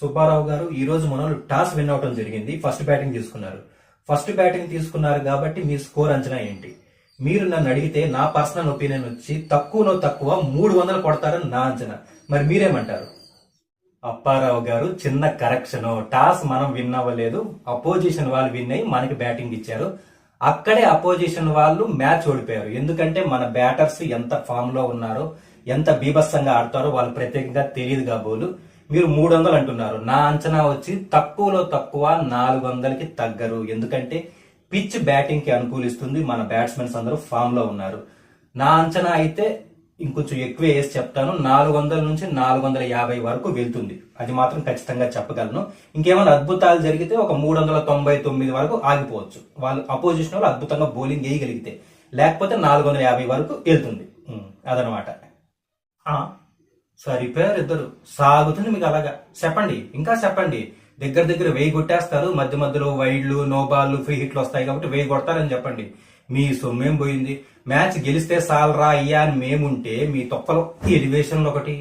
సుబ్బారావు గారు, ఈ రోజు మనోళ్ళు టాస్ విన్ అవటం జరిగింది. ఫస్ట్ బ్యాటింగ్ తీసుకున్నారు. ఫస్ట్ బ్యాటింగ్ తీసుకున్నారు కాబట్టి మీ స్కోర్ అంచనా ఏంటి? మీరు నన్ను అడిగితే నా పర్సనల్ ఒపీనియన్ వచ్చి తక్కువలో తక్కువ 300 కొడతారని నా అంచనా. మరి మీరేమంటారు? అప్పారావు గారు, చిన్న కరెక్షన్. టాస్ మనం విన్ అవ్వలేదు, అపోజిషన్ వాళ్ళు విన్ అయ్యి మనకి బ్యాటింగ్ ఇచ్చారు. అక్కడే అపోజిషన్ వాళ్ళు మ్యాచ్ ఓడిపోయారు. ఎందుకంటే మన బ్యాటర్స్ ఎంత ఫామ్ లో ఉన్నారో, ఎంత బీభత్సంగా ఆడతారో వాళ్ళు ప్రత్యేకంగా తెలియదు కాబోలు. మీరు 300 అంటున్నారు. నా అంచనా వచ్చి తక్కువలో తక్కువ 400కి తగ్గరు. ఎందుకంటే పిచ్ బ్యాటింగ్ కి అనుకూలిస్తుంది. మన బ్యాట్స్మెన్స్ అందరూ ఫామ్ లో ఉన్నారు. నా అంచనా అయితే ఇంకొంచెం ఎక్కువ వేసి చెప్తాను. 400 నుంచి 450 వరకు వెళ్తుంది. అది మాత్రం ఖచ్చితంగా చెప్పగలను. ఇంకేమైనా అద్భుతాలు జరిగితే ఒక 399 వరకు ఆగిపోవచ్చు. వాళ్ళు అపోజిషన్ వాళ్ళు అద్భుతంగా బౌలింగ్ వేయగలిగితే, లేకపోతే 450 వరకు వెళ్తుంది. అదనమాట. సరిపోయారు ఇద్దరు. సాగుతుంది మీకు అలాగా. చెప్పండి, ఇంకా చెప్పండి. దగ్గర దగ్గర 1000 కొట్టేస్తారు. మధ్య మధ్యలో వైడ్లు, నో బాల్లు, ఫ్రీ హిట్లు వస్తాయి కాబట్టి 1000 కొడతారని చెప్పండి. మీ సొమ్మేం పోయింది? మ్యాచ్ గెలిస్తే సాలరా అయ్యా అని మేముంటే మీ తొక్కలో ఎలివేషన్లు ఒకటి.